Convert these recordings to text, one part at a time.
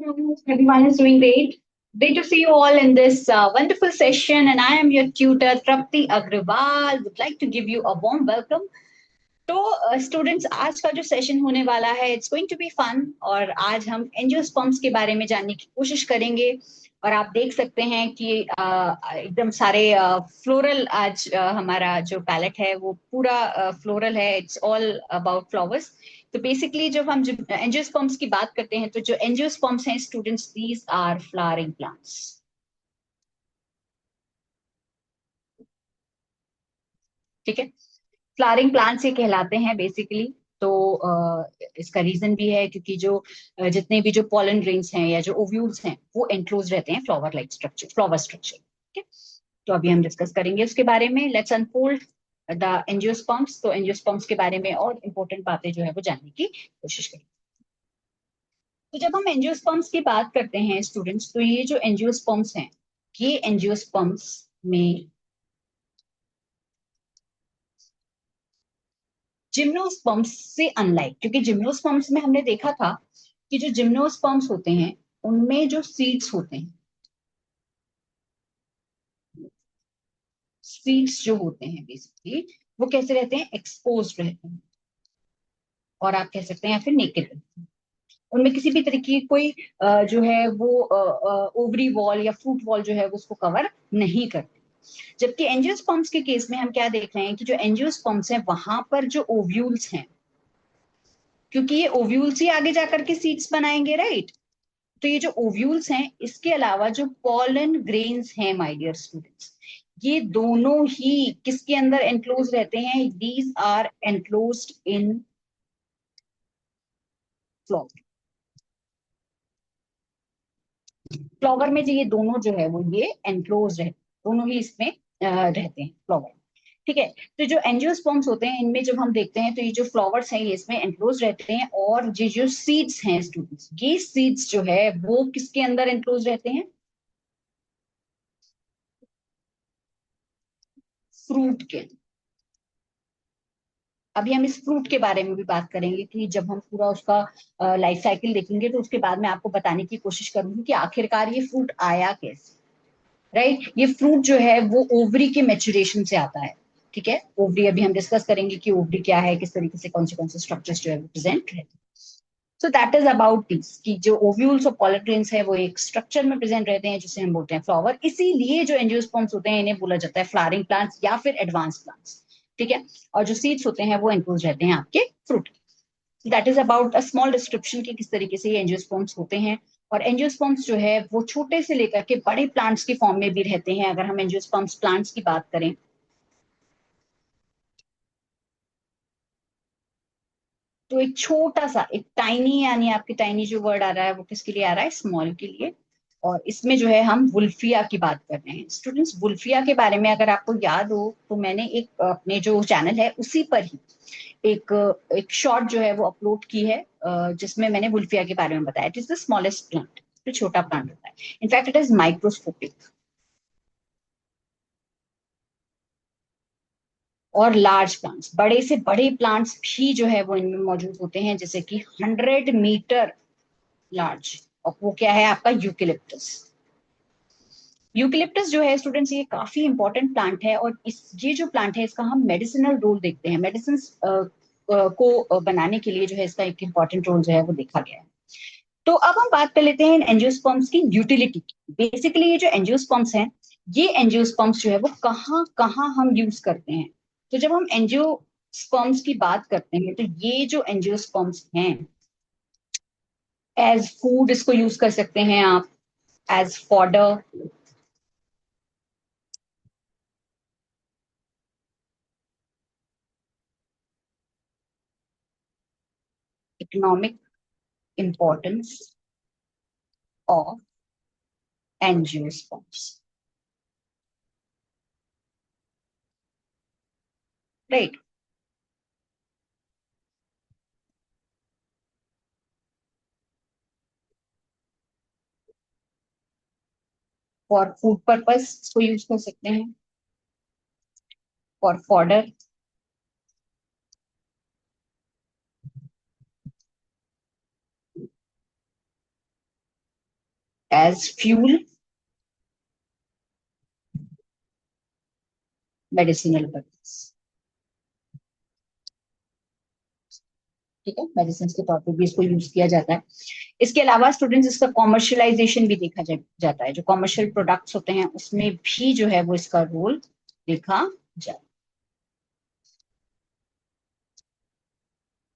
Everyone is doing great. Great to see you all in this wonderful session. And I am your tutor, Trapti Agrawal. Would like to give you a warm welcome. तो students आज का जो session होने वाला है it's going to be fun और आज हम एंजियोस्पर्म्स के बारे में जानने की कोशिश करेंगे और आप देख सकते हैं कि एकदम सारे फ्लोरल आज हमारा जो पैलेट है वो पूरा फ्लोरल है इट्स ऑल अबाउट फ्लावर्स तो बेसिकली जब हम एंजियोस्पर्म्स की बात करते हैं तो जो एंजियोस्पर्म्स हैं students these are flowering plants ठीक है फ्लावरिंग प्लांट्स ये कहलाते हैं बेसिकली तो इसका रीजन भी है क्योंकि जो जितने भी जो पॉलन ग्रेन्स हैं या जो ओव्यूल्स हैं वो एनक्लोज रहते हैं flower like structure flower structure ठीक है तो अभी हम डिस्कस करेंगे उसके बारे में लेट्स अनफोल्ड द एंजियोस्पर्म्स तो एंजियोस्पर्म्स के बारे में और इंपॉर्टेंट बातें जो है वो जानने की कोशिश करेंगे तो जब हम एंजियोस्पर्म्स की बात करते हैं स्टूडेंट्स तो ये जो एंजियोस्पर्म्स हैं ये एंजियोस्पर्म्स में जिम्नोस्पर्म्स से अनलाइक क्योंकि जिम्नोस्पर्म्स में हमने देखा था कि जो जिम्नोस्पर्म्स होते हैं उनमें जो सीड्स होते हैं सीड्स जो होते हैं बेसिकली वो कैसे रहते हैं एक्सपोज रहते हैं और आप कह सकते हैं या फिर नेकेड रहते हैं उनमें किसी भी तरीके की कोई जो है वो ओवरी वॉल या फ्रूट वॉल जो है वो उसको कवर नहीं करते जबकि एंजियोस्पर्म्स के केस में हम क्या देख रहे हैं कि जो एंजियोस्पर्म्स हैं वहां पर जो ओव्यूल्स हैं क्योंकि ये ओव्यूल्स ही आगे जाकर के सीड्स बनाएंगे राइट तो ये जो ओव्यूल्स हैं इसके अलावा जो पॉलन ग्रेन्स हैं माय डियर स्टूडेंट्स ये दोनों ही किसके अंदर एनक्लोज रहते हैं these are enclosed in flower flower में जो ये दोनों जो है वो ये एनक्लोज रहते दोनों ही इसमें रहते हैं फ्लावर ठीक है तो जो एंजियोस्पर्म्स होते हैं इनमें जब हम देखते हैं तो ये जो फ्लावर्स हैं ये इसमें एनक्लोज रहते हैं और ये जो सीड्स हैं स्टूडेंट्स ये सीड्स जो है वो किसके अंदर एनक्लोज रहते हैं फ्रूट के अभी हम इस फ्रूट के बारे में भी बात करेंगे कि जब हम पूरा उसका लाइफ साइकिल देखेंगे तो उसके बाद मैं आपको बताने की कोशिश करूंगी कि आखिरकार ये फ्रूट आया कैसे राइट ये फ्रूट जो है वो ओवरी के मेचुरेशन से आता है ठीक है ओवरी अभी हम डिस्कस करेंगे कि ओवरी क्या है किस तरीके से कौन से स्ट्रक्चर्स जो है प्रेजेंट रहते हैं so that is about this कि जो ओव्यूल्स और पॉलिट्रेन्स है वो एक स्ट्रक्चर में प्रेजेंट रहते हैं जिसे हम बोलते हैं फ्लावर इसीलिए जो एंजियोस्पर्म्स होते हैं इन्हें बोला जाता है फ्लावरिंग प्लांट्स या फिर एडवांस प्लांट्स ठीक है और जो सीड्स होते हैं वो एनक्लोज रहते हैं आपके fruit that is about a small description की किस तरीके से ये एंजियोस्पर्म्स होते हैं और एंजियोस्पर्म्स जो है वो छोटे से लेकर के बड़े प्लांट्स की फॉर्म में भी रहते हैं अगर हम एंजियोस्पर्म्स प्लांट्स की बात करें तो एक छोटा सा एक टाइनी यानी आपकी टाइनी जो वर्ड आ रहा है वो किसके लिए आ रहा है स्मॉल के लिए और इसमें जो है हम वुल्फिया की बात कर रहे हैं स्टूडेंट्स वुल्फिया के बारे में अगर आपको याद हो तो मैंने एक अपने जो चैनल है उसी पर ही एक एक शॉर्ट जो है वो अपलोड की है जिसमें मैंने वुल्फिया के बारे में बताया it is the smallest plant तो छोटा प्लांट होता है इनफैक्ट इट इज माइक्रोस्कोपिक और लार्ज प्लांट्स बड़े से बड़े प्लांट्स भी जो है वो इनमें मौजूद होते हैं जैसे कि 100 मीटर लार्ज और वो क्या है आपका यूकेलिप्टस यूकेलिप्टस जो है स्टूडेंट्स ये काफी इंपॉर्टेंट प्लांट है और इस ये जो प्लांट है इसका हम मेडिसिनल रोल देखते हैं मेडिसिन को बनाने के लिए जो है इसका एक इंपॉर्टेंट रोल जो है वो देखा गया है तो अब हम बात कर लेते हैं एंजियोस्पर्म्स की यूटिलिटी बेसिकली ये जो एंजियोस्पर्म्स हैं ये एंजियोस्पर्म्स जो है वो कहाँ कहाँ हम यूज करते हैं तो जब हम एंजियोस्पर्म्स की बात करते हैं तो ये जो एंजियोस्पर्म्स हैं एज फूड इसको यूज कर सकते हैं आप as fodder economic importance of angiosperms right for food purpose इसको यूज कर सकते हैं for fodder as fuel, medicinal purpose. ठीक है, मेडिसिन के तौर पे भी इसको यूज किया जाता है। इसके अलावा स्टूडेंट्स इसका कॉमर्शियलाइजेशन भी देखा जाता है, जो कॉमर्शियल प्रोडक्ट्स होते हैं उसमें भी जो है वो इसका रोल देखा जाता है।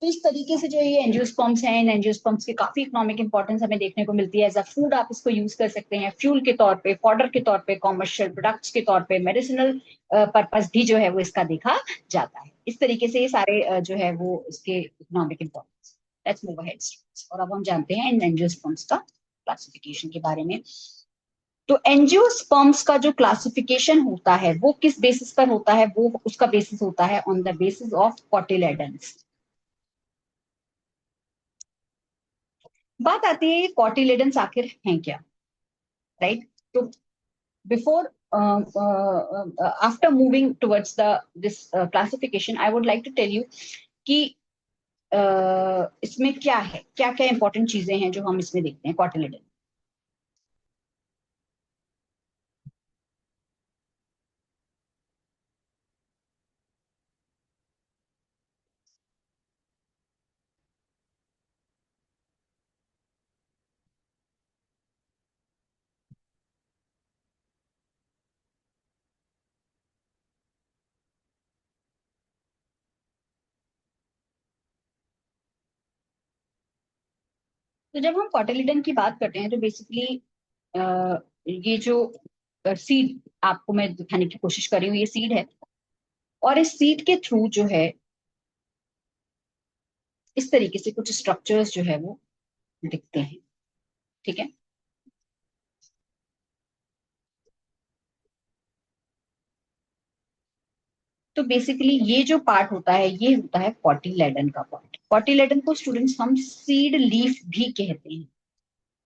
तो इस तरीके से जो ये एंजियोस्पर्म्स हैं, इन एंजियोस्पर्म्स की काफी इकोनॉमिक इंपॉर्टेंस हमें देखने को मिलती है। एज अ फूड आप इसको यूज कर सकते हैं, फ्यूल के तौर पे, फॉडर के तौर पे, कॉमर्शियल प्रोडक्ट्स के तौर पे, मेडिसिनल पर्पस भी जो है वो इसका देखा जाता है। इस तरीके से ये सारे जो है वो इसके economic importance. Let's move ahead. और अब हम जानते हैं इन एंजियोस्पर्म्स का क्लासिफिकेशन के बारे में। तो एंजियोस्पर्म्स का जो क्लासिफिकेशन होता है वो किस बेसिस पर होता है? वो उसका बेसिस होता है on the basis of cotyledons. बात आती है कॉटिलेडन्स आखिर हैं क्या, राइट? तो before after moving towards the this classification, I would like to tell you कि इसमें क्या है, क्या क्या इंपॉर्टेंट चीजें हैं जो हम इसमें देखते हैं कॉटिलेडन। तो जब हम कॉटिलेडन की बात करते हैं तो बेसिकली ये जो सीड आपको मैं दिखाने की कोशिश कर रही हूँ, ये सीड है। और इस सीड के थ्रू जो है इस तरीके से कुछ स्ट्रक्चर्स जो है वो दिखते हैं। ठीक है, तो बेसिकली ये जो पार्ट होता है ये होता है कॉटिलेडन का पार्ट। कॉटिलेडन को स्टूडेंट्स हम सीड लीफ भी कहते हैं।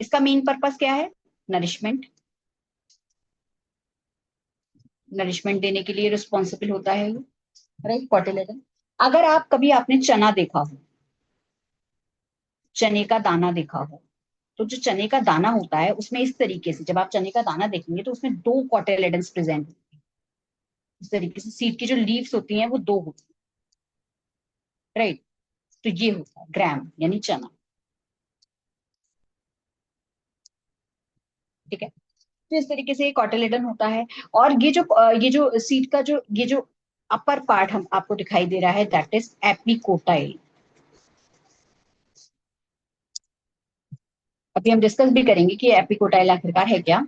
इसका मेन पर्पस क्या है? नरिशमेंट। नरिशमेंट देने के लिए रिस्पॉन्सिबल होता है ये, राइट, कॉटिलेडन। अगर आप कभी आपने चना देखा हो, चने का दाना देखा हो, तो जो चने का दाना होता है उसमें इस तरीके से, जब आप चने का दाना देखेंगे तो उसमें दो कॉटिलेडन्स प्रेजेंट होते हैं। इस तरीके से सीड की जो लीव्स होती हैं वो दो होती है, राइट। तो ये होता है ग्राम यानी चना। ठीक है, तो इस तरीके से कॉटिलेडन होता है। और ये जो सीड का जो ये जो अपर पार्ट हम आपको दिखाई दे रहा है दैट इज एपिकोटाइल। अभी हम डिस्कस भी करेंगे कि एपिकोटाइल आखिरकार है क्या।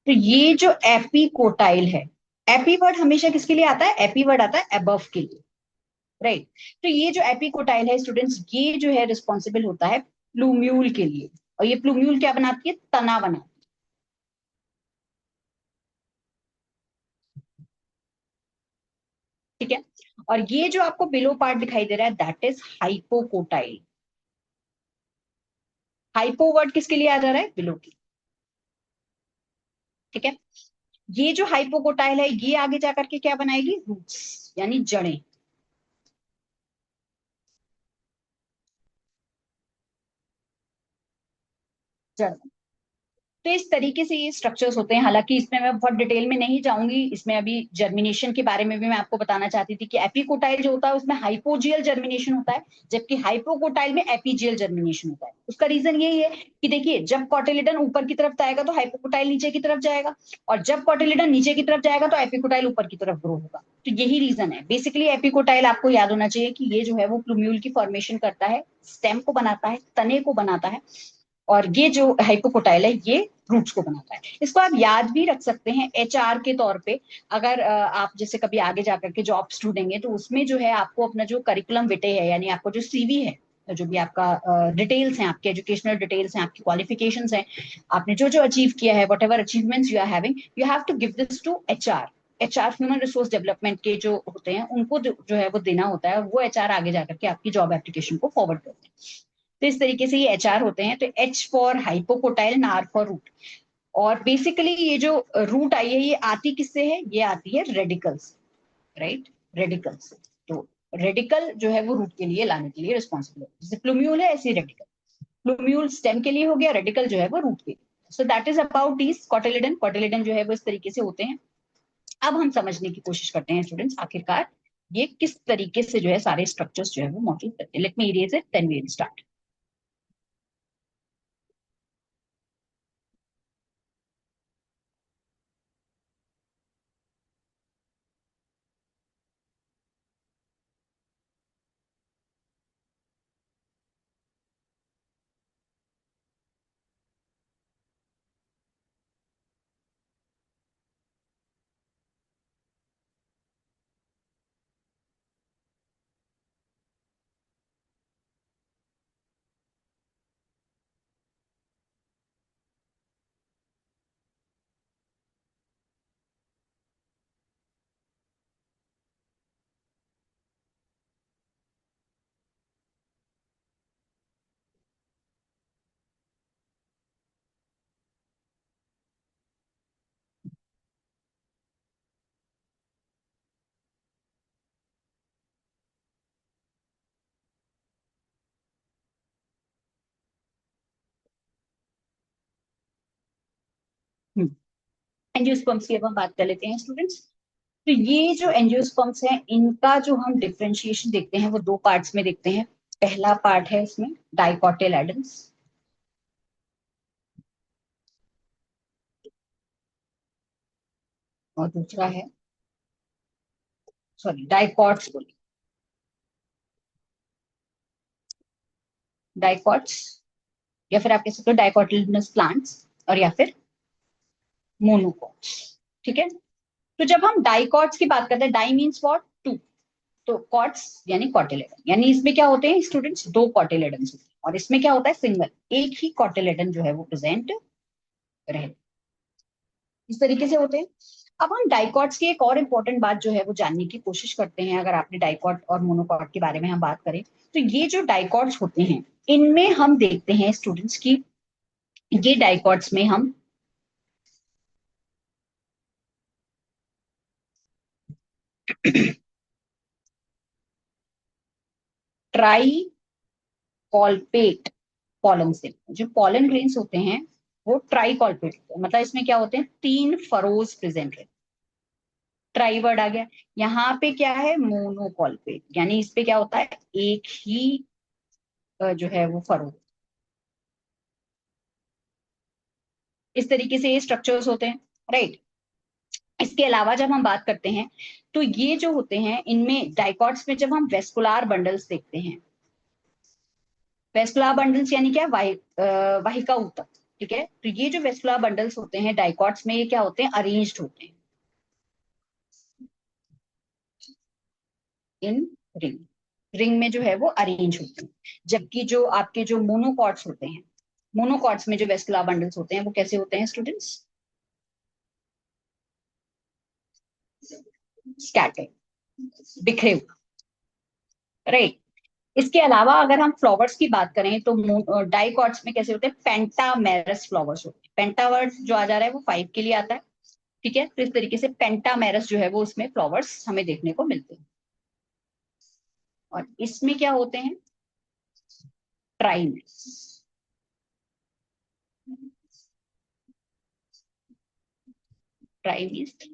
तो ये जो एपिकोटाइल है, एपी वर्ड हमेशा किसके लिए आता है? एपी वर्ड आता है अबव के लिए, राइट। तो ये जो एपिकोटाइल है स्टूडेंट्स, ये जो है रिस्पॉन्सिबल होता है प्लूम्यूल के लिए। और ये प्लूम्यूल क्या बनाती है? तना बनाती है। ठीक है, और ये जो आपको बिलो पार्ट दिखाई दे रहा है that is hypocotyl. Hypo word किसके लिए आ जा रहा है? बिलो की। ठीक है, ये जो हाइपोकोटाइल है ये आगे जाकर के क्या बनाएगी? रूट्स यानी जड़ें। जड़। तो इस तरीके से ये स्ट्रक्चर्स होते हैं। हालांकि इसमें मैं बहुत डिटेल में नहीं जाऊंगी, इसमें अभी जर्मिनेशन के बारे में भी मैं आपको बताना चाहती थी कि एपिकोटाइल जो होता है उसमें हाइपोजियल जर्मिनेशन होता है, जबकि हाइपोकोटाइल में एपीजियल जर्मिनेशन होता है। उसका रीजन यही है कि देखिए, जब कॉटिलिडन ऊपर की तरफ जाएगा तो हाइपोकोटाइल नीचे की तरफ जाएगा, और जब कॉटिलिडन नीचे की तरफ जाएगा तो एपिकोटाइल ऊपर की तरफ ग्रो होगा। तो यही रीजन है बेसिकली। एपिकोटाइल आपको याद होना चाहिए कि ये जो है वो प्लूम्यूल की फॉर्मेशन करता है, स्टेम को बनाता है, तने को बनाता है। और ये जो हाइपोकोटाइल है ये रूट्स को बनाता है। इसको आप याद भी रख सकते हैं एचआर के तौर पे। अगर आप जैसे कभी आगे जाकर के जॉब्स ढूंढेंगे तो उसमें जो है आपको अपना जो करिकुलम विटे है, यानी आपको जो सीवी है, जो भी आपका डिटेल्स हैं, आपके एजुकेशनल डिटेल्स हैं, आपकी क्वालिफिकेशंस हैं, आपने जो जो अचीव किया है, whatever achievements you are having, you have to give this to HR. HR human resource development के जो होते हैं उनको जो है वो देना होता है, वो एचआर आगे जाकर के आपकी जॉब एप्लीकेशन को फॉरवर्ड करते हैं। तो इस तरीके से ये एचआर होते हैं। तो H for hypocotyl and R for root. और बेसिकली ये जो रूट आई है ये आती किससे है? ये आती है रेडिकल्स, राइट, रेडिकल से। तो रेडिकल जो है वो रूट के लिए लाने के लिए रिस्पॉन्सिबल है। जैसे प्लूम्यूल है ऐसे रेडिकल। प्लूम्यूल स्टेम के लिए हो गया, रेडिकल जो है वो रूट के लिए। So that is about this cotyledon. Cotyledon जो है वो इस तरीके से होते हैं। अब हम समझने की कोशिश करते हैं स्टूडेंट्स, आखिरकार ये किस तरीके से जो है सारे स्ट्रक्चर्स जो है वो मौजूद करते हैं। Let me erase it, then we will start. Angiosperms की अब हम बात कर लेते हैं स्टूडेंट्स। तो ये जो एंजियोस्पर्म्स हैं, इनका जो हम डिफरेंशिएशन देखते हैं वो दो पार्ट्स में देखते हैं। पहला पार्ट है इसमें डाइकोटिलेडन्स, और दूसरा है, सॉरी, डाइकॉट्स बोलिए, डाइकॉट्स, या फिर आप कह सकते हो डाइकोटिलेडनस प्लांट्स, और या फिर मोनोकॉट्स। ठीक है। तो जब हम डाइकॉट्स की बात करते हैं, डाई मीन्स व्हाट, टू, तो कॉट्स यानी कॉटिलेडन, यानी इसमें क्या होते हैं स्टूडेंट्स, दो कॉटिलेडन होते हैं, और इसमें क्या होता है, सिंगल, एक ही कॉटिलेडन जो है वो प्रेजेंट रहे, इस तरीके से होते हैं। अब हम डाइकॉट्स की एक और इम्पोर्टेंट बात जो है वो जानने की कोशिश करते हैं। अगर आपने डाइकॉट और मोनोकॉट के बारे में हम बात करें, तो ये जो डाइकॉट्स होते हैं, इनमें हम देखते हैं स्टूडेंट्स की, ये डाइकॉट्स में हम ट्राई कॉल्पेट पॉलन से, जो पॉलन ग्रेन्स होते हैं वो ट्राई कॉल्पेट होते हैं, मतलब इसमें क्या होते हैं, तीन फरोज प्रेजेंट रहते हैं। ट्राई वर्ड आ गया। यहाँ पे क्या है, मोनोकॉल्पेट, यानी इस पे क्या होता है, एक ही जो है वो फरो, इस तरीके से ये स्ट्रक्चर्स होते हैं, राइट। इसके अलावा जब हम बात करते हैं, तो ये जो होते हैं इनमें डाइकॉट्स में जब हम वेस्कुलर बंडल्स देखते हैं, वेस्कुलर बंडल्स यानी क्या, वाहिका ऊतक। ठीक है। तो ये जो वेस्कुलर बंडल्स होते हैं डाइकॉट्स में, ये क्या होते हैं, अरेंज्ड होते हैं इन रिंग, रिंग में जो है वो अरेंज होते हैं। जबकि जो आपके जो मोनोकॉट्स होते हैं, मोनोकॉट्स में जो वेस्कुलर बंडल्स होते हैं वो कैसे होते हैं स्टूडेंट्स, स्कैटर्ड, बिखरे हुए, राइट। इसके अलावा अगर हम फ्लावर्स की बात करें, तो डाइकॉट्स में कैसे होते हैं, पेंटामेरस फ्लावर्स होते हैं। पेंटावर्ड जो आ जा रहा है वो 5 के लिए आता है। ठीक है। तो इस तरीके से पेंटामेरस जो है वो उसमें फ्लावर्स हमें देखने को मिलते हैं। और इसमें क्या होते हैं, ट्राइमेरस, ट्राइमेरस।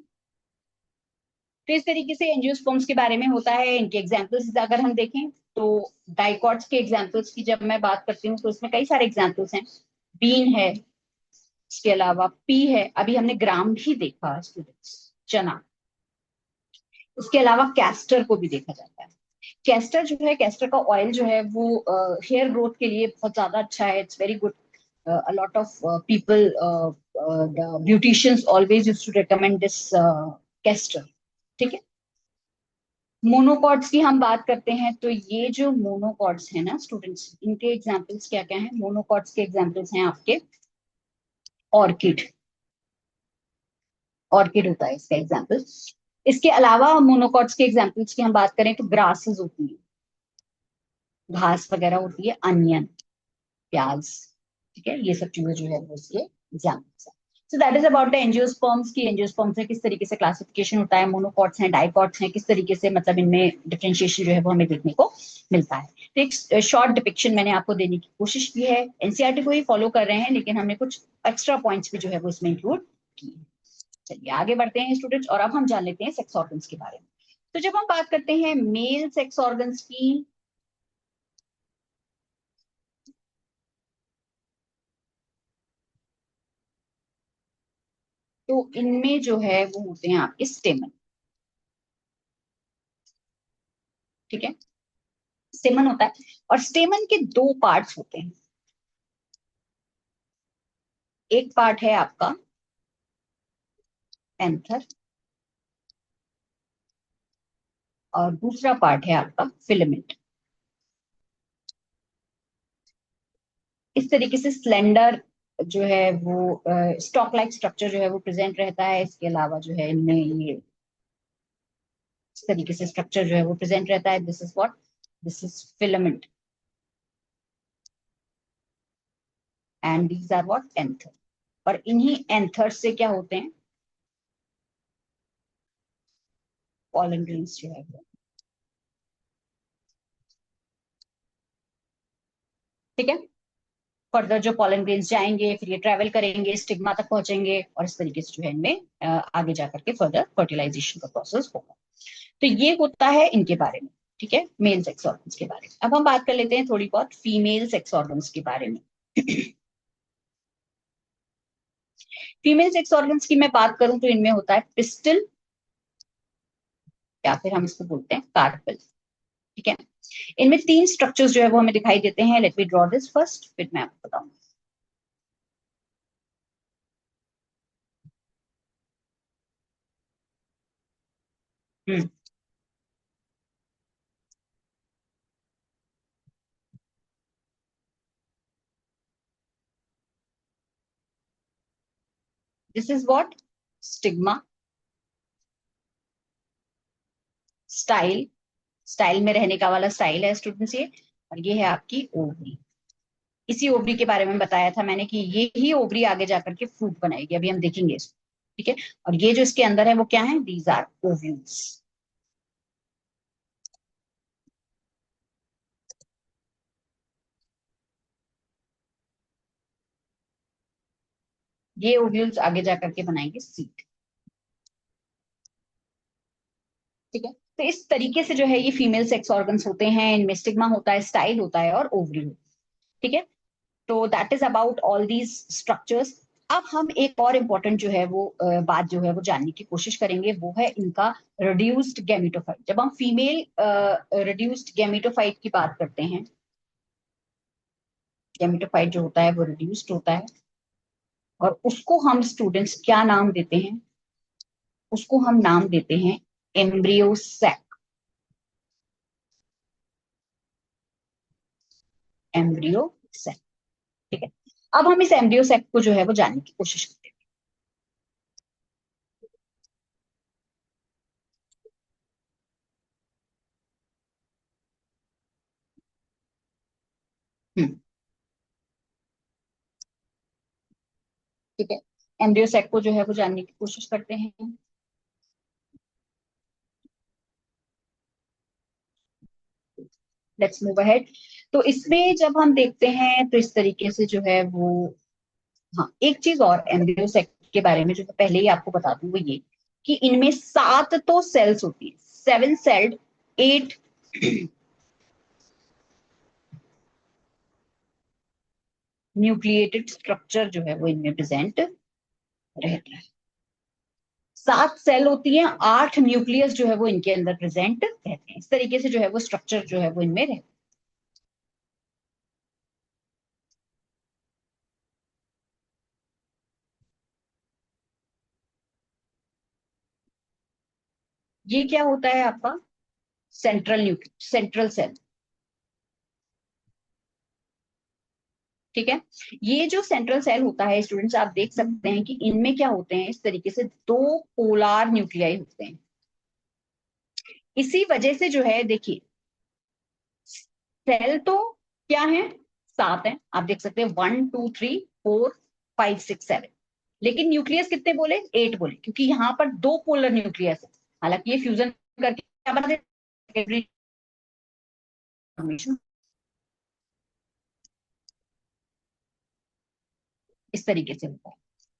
तो इस तरीके से एंजियोस्पर्म्स के बारे में होता है। इनके एग्जाम्पल्स अगर हम देखें, तो डाइकॉट्स के एग्जाम्पल्स की जब मैं बात करती हूँ तो इसमें कई सारे एग्जाम्पल्स हैं। बीन है, इसके अलावा पी है, अभी हमने ग्राम भी देखा स्टूडेंट्स, चना। इसके अलावा कैस्टर को भी देखा जाता है। कैस्टर जो है, कैस्टर का ऑयल जो है वो हेयर ग्रोथ के लिए बहुत ज्यादा अच्छा है, it's very good. a lot of people, the beauticians always used to recommend this castor। ठीक है। मोनोकॉट्स की हम बात करते हैं, तो ये जो मोनोकॉट्स है ना स्टूडेंट्स, इनके एग्जांपल्स क्या क्या हैं, मोनोकॉट्स के एग्जांपल्स हैं आपके, ऑर्किड, ऑर्किड होता है इसका एग्जांपल। इसके अलावा मोनोकॉट्स के एग्जांपल्स की हम बात करें तो ग्रासेस होती है, घास वगैरह होती है, अनियन, प्याज। ठीक है। ये सब चीजें जो है वो इसके एग्जाम्पल्स है। So that is about the angiosperms की, एंजियोस्पर्म्स में किस तरीके से क्लासिफिकेशन होता है, मोनोकॉट्स हैं, डाइकॉट्स हैं, किस तरीके से मतलब इनमें डिफरेंशिएशन जो है वो हमें देखने को मिलता है। एक शॉर्ट डिपिक्शन मैंने आपको देने की कोशिश की है। एनसीईआरटी को ही फॉलो कर रहे हैं, लेकिन हमने कुछ एक्स्ट्रा पॉइंट्स भी जो है वो इसमें इंक्लूड किए। चलिए आगे बढ़ते हैं स्टूडेंट्स, और अब हम जान लेते हैं सेक्स ऑर्गन्स के बारे में। तो जब हम बात करते हैं मेल सेक्स ऑर्गन्स की, तो इनमें जो है वो होते हैं आपके स्टेमन। ठीक है, स्टेमन होता है, और स्टेमन के दो पार्ट्स होते हैं। एक पार्ट है आपका एंथर, और दूसरा पार्ट है आपका फिलामेंट। इस तरीके से स्लेंडर जो है वो स्टॉक लाइक स्ट्रक्चर जो है वो प्रेजेंट रहता है। इसके अलावा जो है इनमें ये इस तरीके से स्ट्रक्चर जो है वो प्रेजेंट रहता है। This is what, this is filament, and these are what, anther. और इन्हीं एंथर से क्या होते हैं, पॉलन ग्रेन्स जो है वो। ठीक है, फर्दर जो पॉलन ग्रेन्स जाएंगे, फिर ये ट्रेवल करेंगे, स्टिग्मा तक पहुंचेंगे, और इस तरीके से जो है इनमें आगे जाकर के फर्दर फर्टिलाइजेशन का प्रोसेस होगा। तो ये होता है इनके बारे में। ठीक है, मेल सेक्स ऑर्गन्स के बारे में। अब हम बात कर लेते हैं थोड़ी बहुत फीमेल सेक्स ऑर्गन्स के बारे में। फीमेल सेक्स ऑर्गन्स की मैं बात करूं तो इनमें होता है पिस्टल, या फिर हम इसको बोलते हैं कार्पल। ठीक है, इनमें तीन स्ट्रक्चर्स जो है वो हमें दिखाई देते हैं। Let me draw this first, फिर मैं आपको बताऊंगी। This is what, stigma, style, style में रहने का वाला स्टाइल है स्टूडेंट्स ये। और ये है आपकी ओवरी। इसी ओवरी के बारे में बताया था मैंने कि ये ही ओवरी आगे जाकर के फ्रूट बनाएगी, अभी हम देखेंगे इसको। ठीक है, और ये जो इसके अंदर है वो क्या है, दीज आर ओव्यूल्स। ये ओव्यूल्स आगे जाकर के बनाएंगे सीड। ठीक है, तो इस तरीके से जो है ये फीमेल सेक्स ऑर्गन्स होते हैं। इनमें स्टिग्मा होता है, स्टाइल होता है, और ओवरी होता है। ठीक है, तो that is about all these structures. अब हम एक और इम्पोर्टेंट जो है वो बात जो है वो जानने की कोशिश करेंगे, वो है इनका रिड्यूस्ड गैमेटोफाइट। जब हम फीमेल रिड्यूस्ड गैमेटोफाइट की बात करते हैं, गैमेटोफाइट जो होता है वो रिड्यूस्ड होता है, और उसको हम स्टूडेंट्स क्या नाम देते हैं, उसको हम नाम देते हैं एम्ब्रियो सैक। Embryo sac. ठीक है, अब हम इस एम्ब्रियो सैक को जो है वो जानने की कोशिश करते हैं। ठीक है, एम्ब्रियो सैक को जो है वो जानने की कोशिश करते हैं। Let's move ahead. तो इसमें जब हम देखते हैं तो इस तरीके से जो है वो, हाँ एक चीज और एम्ब्रियो सैक के बारे में जो मैं पहले ही आपको बता दूं वो ये, कि इनमें 7 तो सेल्स होती है, 7 सेल्ड, 8 न्यूक्लिएटेड स्ट्रक्चर जो है वो इनमें प्रेजेंट रहता है। 7 सेल होती है, 8 न्यूक्लियस जो है वो इनके अंदर प्रेजेंट रहते हैं। इस तरीके से जो है वो स्ट्रक्चर जो है वो इनमें रहता है। ये क्या होता है आपका, सेंट्रल सेल। ठीक है, ये जो सेंट्रल सेल होता है स्टूडेंट्स, आप देख सकते हैं कि इनमें क्या होते हैं, इस तरीके से दो पोलार न्यूक्लियाई होते हैं। इसी वजह से जो है देखिए, सेल तो क्या है, 7 है, आप देख सकते हैं 1 2 3 4 5 6 7, लेकिन न्यूक्लियस कितने बोले, 8 बोले, क्योंकि यहाँ पर दो पोलर न्यूक्लियस है। हालांकि ये फ्यूजन करके क्या बना देते, इस तरीके से होता है।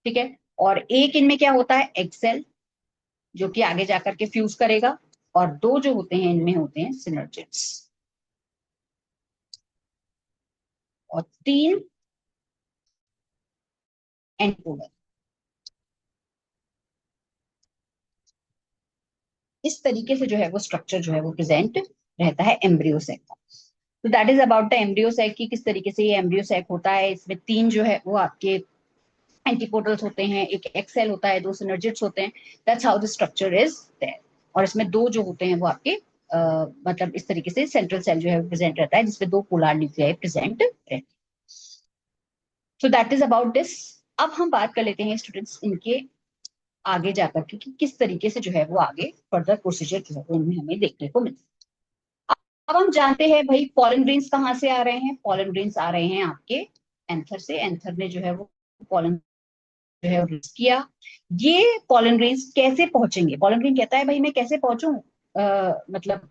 ठीक है, और एक इनमें क्या होता है, एक्सेल, जो कि आगे जाकर के फ्यूज करेगा, और दो जो होते हैं इनमें होते हैं सिनर्जिड्स, और तीन एंटीपोलर। इस तरीके से जो है वो स्ट्रक्चर जो है वो प्रेजेंट रहता है एम्ब्रियो सैक का। तो that is about the embryo sac की किस तरीके से ये एम्ब्रियो सैक होता है। इसमें तीन जो है वो आपके एंटीपोडल्स होते हैं, एक एक्सेल होता है, दो सिनर्जिड्स होते हैं। That's how the structure is there. और इसमें दो जो होते हैं वो आपके मतलब इस तरीके से सेंट्रल सेल जो है प्रेजेंट रहता है, जिसमें दो पोलर न्यूक्लियाई प्रेजेंट रहते हैं। So that is about this. अब हम बात कर लेते हैं स्टूडेंट्स इनके आगे जाकर के कि किस तरीके से जो है वो आगे फर्दर प्रोसीजर जो है वो इनमें हमें देखने को मिलता है। अब हम जानते हैं भाई पॉलन ग्रेन्स कहाँ से आ रहे हैं। पॉलन ग्रेन्स आ रहे हैं आपके एंथर से। एंथर ने जो है वो पॉलन जो है रिलीज किया। ये पॉलन ग्रेन्स कैसे पहुंचेंगे, पॉलन ग्रेन कहता है भाई मैं कैसे पहुंचूं मतलब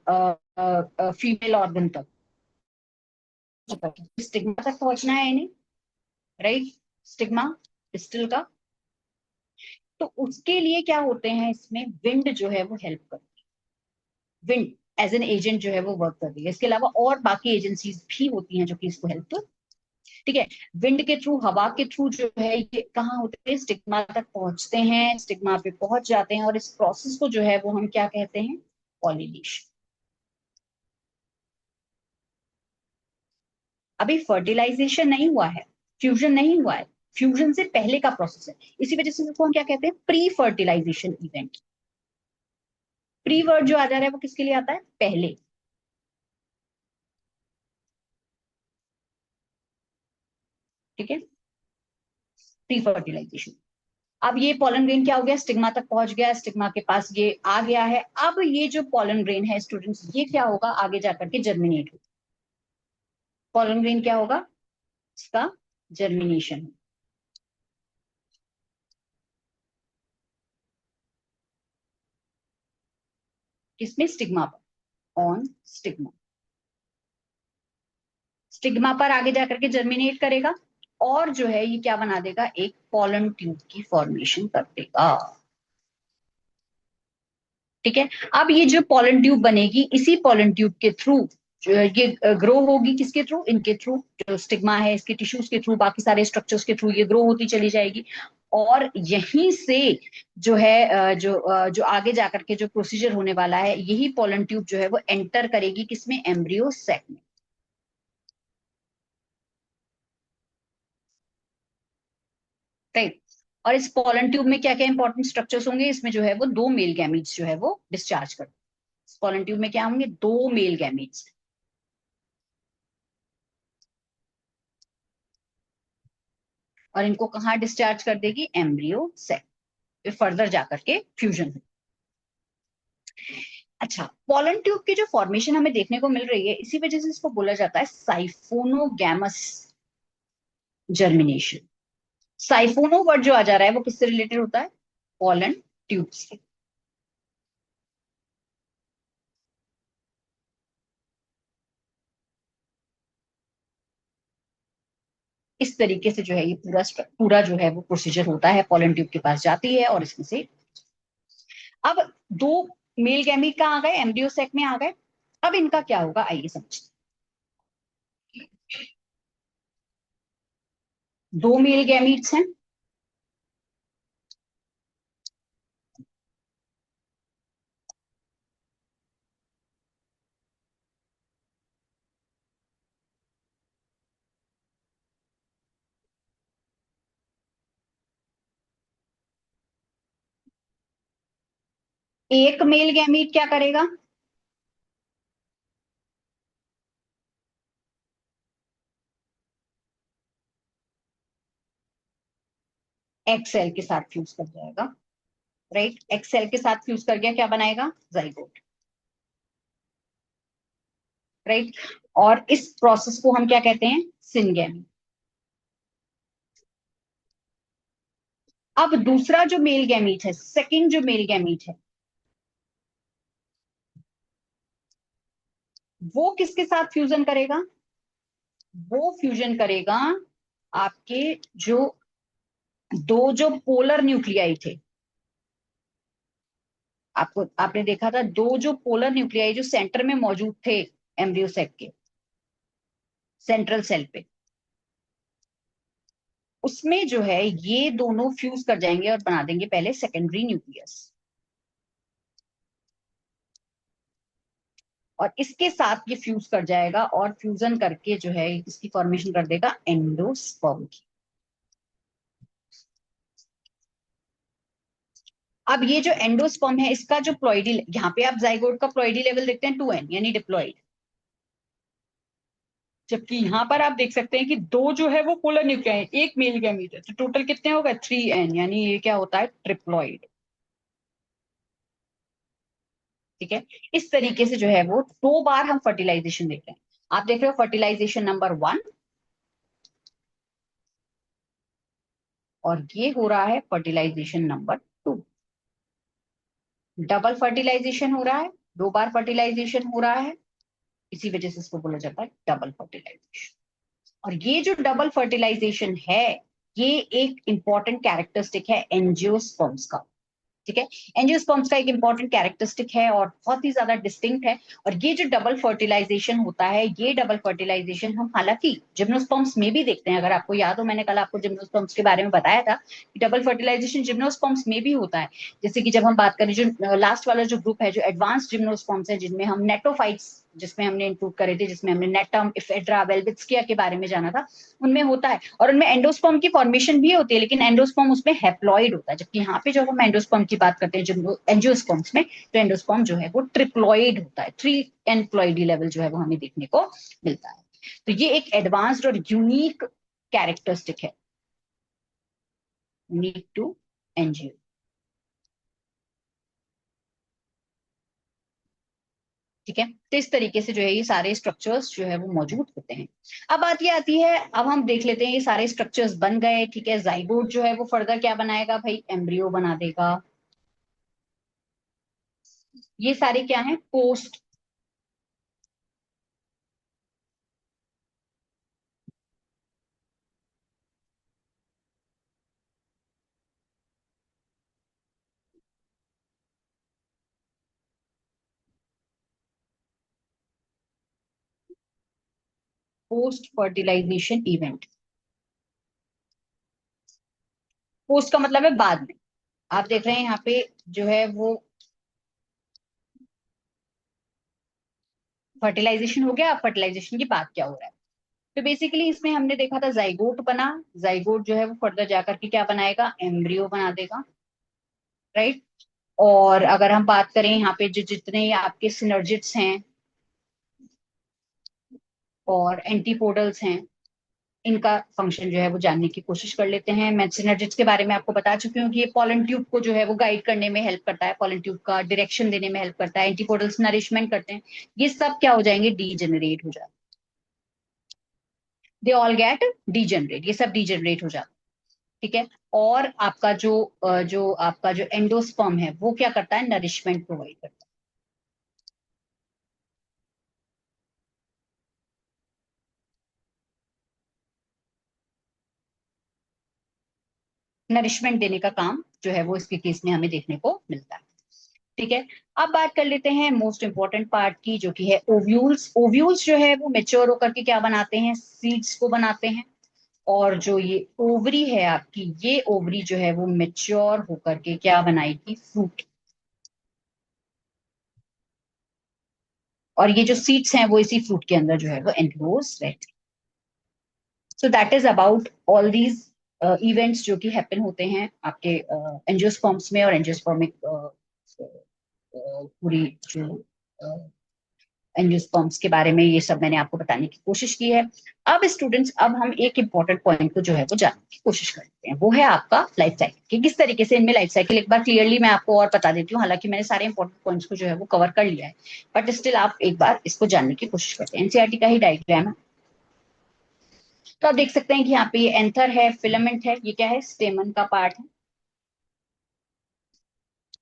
फीमेल ऑर्गन तक, स्टिग्मा तक पहुंचना है इन्हें, राइट, स्टिग्मा पिस्टल का। तो उसके लिए क्या होते हैं, इसमें विंड जो है वो हेल्प करती है, विंड एज एन एजेंट जो है वो वर्क करती है। इसके अलावा और बाकी एजेंसीज भी होती हैं जो कि इसको हेल्प, ठीक है। विंड के थ्रू, हवा के थ्रू जो है ये कहाँ होते हैं, स्टिग्मा तक पहुंचते हैं, स्टिग्मा पे पहुंच जाते हैं, और इस प्रोसेस को जो है वो हम क्या कहते हैं, पॉलिनेशन। अभी फर्टिलाइजेशन नहीं हुआ है, फ्यूजन नहीं हुआ है, फ्यूजन से पहले का प्रोसेस है। इसी वजह से इसको हम क्या कहते हैं, pre fertilisation event. Pre word जो आ जा रहा है वो किसके लिए आता है, पहले, ठीक है, प्री फर्टिलाइजेशन। अब ये पॉलन ग्रेन क्या हो गया, स्टिग्मा तक पहुंच गया, स्टिग्मा के पास ये आ गया है। अब ये जो पॉलन ग्रेन है स्टूडेंट्स, ये क्या होगा, आगे जाकर के जर्मिनेट होगा। पॉलन ग्रेन क्या होगा, इसका जर्मिनेशन। किसमें, स्टिग्मा पर, ऑन स्टिग्मा। स्टिग्मा पर आगे जाकर के जर्मिनेट करेगा, और जो है ये क्या बना देगा, एक पॉलन ट्यूब की फॉर्मेशन कर देगा, ठीक है। अब ये जो पॉलन ट्यूब बनेगी, इसी पॉलन ट्यूब के थ्रू ये ग्रो होगी, किसके थ्रू, इनके थ्रू, जो स्टिग्मा है इसके टिश्यूज के थ्रू, बाकी सारे स्ट्रक्चर्स के थ्रू ये ग्रो होती चली जाएगी। और यहीं से जो है जो आगे जाकर के जो प्रोसीजर होने वाला है, यही पॉलन ट्यूब जो है वो एंटर करेगी किसमें, एम्ब्रियो सैक में, राइट। और इस पॉलन ट्यूब में क्या क्या इंपॉर्टेंट स्ट्रक्चर्स होंगे, इसमें जो है वो दो मेल गैमीट्स जो है वो डिस्चार्ज कर, इस पॉलन ट्यूब में क्या होंगे, दो मेल गैमीट्स, और इनको कहाँ डिस्चार्ज कर देगी, एम्ब्रियो सेल, फिर फर्दर जाकर के फ्यूजन। अच्छा, पॉलन ट्यूब की जो फॉर्मेशन हमें देखने को मिल रही है, इसी वजह से इसको बोला जाता है साइफोनोगैमस जर्मिनेशन। साइफोनो वर्ड जो आ जा रहा है वो किससे रिलेटेड होता है, पॉलन ट्यूब से। इस तरीके से जो है ये पूरा पूरा जो है वो प्रोसीजर होता है, पॉलन ट्यूब के पास जाती है, और इसमें से अब दो मेल गैमीट कहाँ आ गए, एम्ब्रियो सैक में आ गए। अब इनका क्या होगा, आइए समझते हैं। दो मेल गैमीट्स हैं, एक मेल गैमीट क्या करेगा, एक्सेल के साथ फ्यूज कर जाएगा, राइट, एक्सेल के साथ फ्यूज कर गया, क्या बनाएगा, जाइगोट, राइट। और इस प्रोसेस को हम क्या कहते हैं, सिनगैमी। अब दूसरा जो मेल गैमीट है, सेकंड जो मेल गैमीट है, वो किसके साथ फ्यूजन करेगा, वो फ्यूजन करेगा आपके जो दो जो पोलर न्यूक्लियाई थे, आपने देखा था दो जो पोलर न्यूक्लियाई जो सेंटर में मौजूद थे एम्ब्रियो सेक के सेंट्रल सेल पे, उसमें जो है ये दोनों फ्यूज कर जाएंगे और बना देंगे पहले सेकेंडरी न्यूक्लियस, और इसके साथ ये फ्यूज कर जाएगा और फ्यूजन करके जो है इसकी फॉर्मेशन कर देगा एंडोस्पर्म की। अब ये जो एंडोस्पर्म है इसका जो प्लॉइडी, यहाँ पे आप जाइगोट का प्लॉइडी लेवल देखते हैं 2n यानी डिप्लॉइड, जबकि यहाँ पर आप देख सकते हैं कि दो जो है वो पोलर न्यूक्लियाई है, एक मेल गैमीट है, तो टोटल कितने हो गए 3n, यानी ये क्या होता है ट्रिप्लॉइड। ठीक है, इस तरीके से जो है वो दो बार हम फर्टिलाइजेशन देख रहे हैं। आप देख रहे हो फर्टिलाइजेशन नंबर 1, और ये हो रहा है फर्टिलाइजेशन नंबर 2। डबल फर्टिलाइजेशन हो रहा है, दो बार फर्टिलाइजेशन हो रहा है, इसी वजह से इसको बोला जाता है डबल फर्टिलाइजेशन। और ये जो डबल फर्टिलाइजेशन है, ये एक इंपॉर्टेंट कैरेक्टरिस्टिक है एंजियोस्पर्म्स का। ठीक है, एंजियोस्पर्म्स का एक इंपॉर्टेंट कैरेक्टरिस्टिक है और बहुत ही ज्यादा डिस्टिंक्ट है। और ये जो डबल फर्टिलाइजेशन होता है, ये डबल फर्टिलाइजेशन हम हालांकि जिम्नोस्पर्म्स में भी देखते हैं। अगर आपको याद हो, मैंने कल आपको जिम्नोस्पर्म्स के बारे में बताया था कि डबल फर्टिलाइजेशन जिम्नोस्पर्म्स में भी होता है। जैसे कि जब हम बात करें, जो लास्ट वाला जो ग्रुप है, जो एडवांस जिम्नोस्पर्म्स है, जिनमें हम नेटोफाइट्स, जिसमें हमने इंक्लूड करे थे, जिसमें हमने नेटम, इफेड्रा, वेल्विट्स्किया के बारे में जाना था, उनमें होता है। और उनमें एंडोस्पर्म की फॉर्मेशन भी होती है, लेकिन एंडोस्पर्म उसमें हैप्लॉइड होता है। जबकि यहाँ पे जब हम एंडोस्पर्म की बात करते हैं एंजियोस्पर्म्स में, तो एंडोस्पर्म जो है वो ट्रिप्लॉइड होता है, 3n प्लॉइडी लेवल जो है वो हमें देखने को मिलता है। तो ये एक एडवांस्ड और यूनिक कैरेक्टरिस्टिक है, यूनिक टू एंजियो। ठीक है, तो इस तरीके से जो है ये सारे स्ट्रक्चर्स जो है वो मौजूद होते हैं। अब बात ये आती है, अब हम देख लेते हैं ये सारे स्ट्रक्चर्स बन गए। ठीक है, जाइगोट जो है वो फर्दर क्या बनाएगा भाई, एम्ब्रियो बना देगा। ये सारे क्या है, पोस्ट फर्टिलाइजेशन इवेंट। पोस्ट का मतलब है बाद में। आप देख रहे हैं यहाँ पे जो है वो फर्टिलाइजेशन हो गया। अब फर्टिलाइजेशन के बाद क्या हो रहा है, तो बेसिकली इसमें हमने देखा था जाइगोट बना। जाइगोट जो है वो फर्दर जाकर के क्या बनाएगा, एम्ब्रियो बना देगा। राइट। और अगर हम बात करें यहाँ पे जो जितने आपके सिनर्जिड्स हैं और एंटीपोडल्स हैं, इनका फंक्शन जो है वो जानने की कोशिश कर लेते हैं। मैं सिनर्जिड्स के बारे में आपको बता चुकी हूँ कि ये पॉलन ट्यूब को जो है वो गाइड करने में हेल्प करता है, पॉलन ट्यूब का डायरेक्शन देने में हेल्प करता है। एंटीपोडल्स नरिशमेंट करते हैं। ये सब क्या हो जाएंगे, डीजेनरेट हो जाते, दे ऑल गेट डीजेनरेट, ये सब डीजेनरेट हो जाते। ठीक है। और आपका जो एंडोस्पर्म है वो क्या करता है, नरिशमेंट प्रोवाइड करता है, नरिशमेंट देने का काम जो है वो इसके केस में हमें देखने को मिलता है। ठीक है। अब बात कर लेते हैं मोस्ट इंपॉर्टेंट पार्ट की, जो कि है ओव्यूल्स। ओव्यूल्स जो है वो मेच्योर होकर के क्या बनाते हैं, सीड्स को बनाते हैं। और जो ये ओवरी है आपकी, ये ओवरी जो है वो मेच्योर होकर के क्या बनाएगी, फ्रूट। और ये जो सीड्स हैं वो इसी फ्रूट के अंदर जो है वो एनक्लोज रहती। So that is about all these events जो कि हैपन होते हैं आपके एंजियोस्पर्म्स में और एंजियोस्पर्मिक पूरी जो एंजियोस्पर्म्स के बारे में, ये सब मैंने आपको बताने की कोशिश की है। अब स्टूडेंट्स, अब हम एक इंपॉर्टेंट पॉइंट को जो है वो जानने की कोशिश करते हैं, वो है आपका लाइफ साइकिल कि किस तरीके से इनमें लाइफ साइकिल, एक बार क्लियरली मैं आपको और बता देती हूँ। हालांकि मैंने सारे इंपॉर्टेंट पॉइंट्स को जो है वो कवर कर लिया है, बट स्टिल आप एक बार इसको जानने की कोशिश करते हैं। एनसीईआरटी का ही डायग्राम है। तो आप देख सकते हैं कि यहाँ पे ये एंथर है, फिलामेंट है, ये क्या है, स्टेमन का पार्ट है,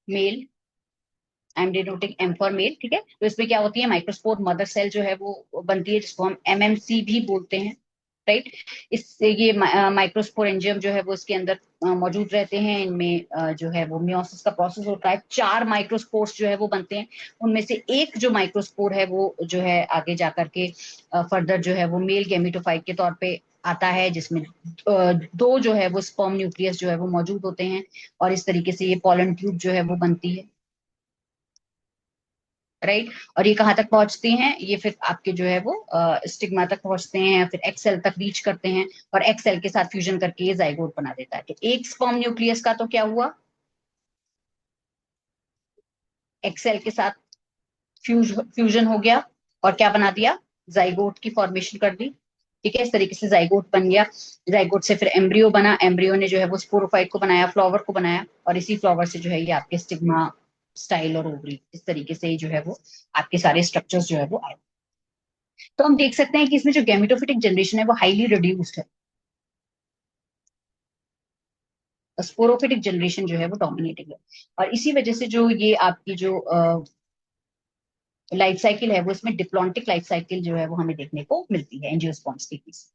male. I am denoting M for male. ठीक है, तो इसमें क्या होती है, माइक्रोस्पोर मदर सेल जो है वो बनती है, जिसको हम एमएमसी भी बोलते हैं। राइट। इससे ये माइक्रोस्पोरेंजियम जो है वो इसके अंदर मौजूद रहते हैं। इनमें जो है वो मियोसिस का प्रोसेस होता है, 4 माइक्रोस्पोर्स जो है वो बनते हैं। उनमें से एक जो माइक्रोस्पोर है वो जो है आगे जाकर के फर्दर जो है वो मेल गैमेटोफाइट के तौर पे आता है, जिसमें 2 जो है वो स्पर्म न्यूक्लियस जो है वो मौजूद होते हैं, और इस तरीके से ये पॉलन ट्यूब जो है वो बनती है, राइट। और ये कहाँ तक पहुंचती हैं, ये फिर आपके जो है वो स्टिग्मा तक पहुंचते हैं, फिर एक्सेल तक रीच करते हैं, और एक्सेल के साथ फ्यूजन करके ये जाइगोट बना देता है। तो एक स्पर्म न्यूक्लियस का तो क्या हुआ, एक्सेल के साथ फ्यूजन हो गया, और क्या बना दिया, जाइगोट की फॉर्मेशन कर दी। ठीक है, इस तरीके से जाइगोट बन गया। जाइगोट से फिर एम्ब्रियो बना, एम्ब्रियो ने जो है वो स्पोरोफाइट को बनाया, फ्लावर को बनाया, और इसी फ्लावर से जो है ये आपके स्टिग्मा, स्टाइल और ओवरी, इस तरीके से ही जो है वो आपके सारे स्ट्रक्चर्स जो है वो आए। तो हम देख सकते हैं कि इसमें जो गैमेटोफिटिक जनरेशन है वो हाईली रिड्यूस्ड है, स्पोरोफिटिक जनरेशन जो है वो डोमिनेटिंग है। और इसी वजह से जो ये आपकी जो लाइफ साइकिल है वो इसमें डिप्लॉन्टिक लाइफ साइकिल जो है वो हमें देखने को मिलती है एंजियोस्पर्म्स के केस।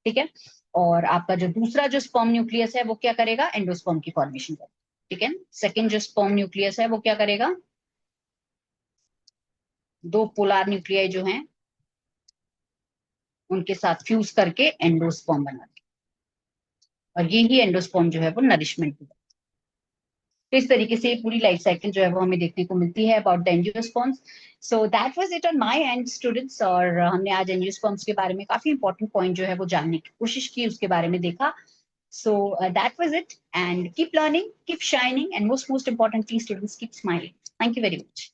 ठीक है। और आपका जो दूसरा जो स्पर्म न्यूक्लियस है वो क्या करेगा, एंडोस्पर्म की फॉर्मेशन करेगा। ठीक है, सेकेंड जो स्पर्म न्यूक्लियस है वो क्या करेगा, 2 पोलर न्यूक्लियाई जो हैं उनके साथ फ्यूज करके एंडोस्पर्म बना देगा, और ये ही एंडोस्पर्म जो है वो नरिशमेंट। तो इस तरीके से पूरी लाइफ साइकिल जो है वो हमें देखने को मिलती है about the angiosperms. So that was it on my and students, और हमने आज एंजियोस्पर्म्स के बारे में काफी इंपॉर्टेंट पॉइंट जो है वो जानने की कोशिश की, उसके बारे में देखा। So that was it, and keep learning, keep shining, and most importantly students keep smiling. Thank you very much.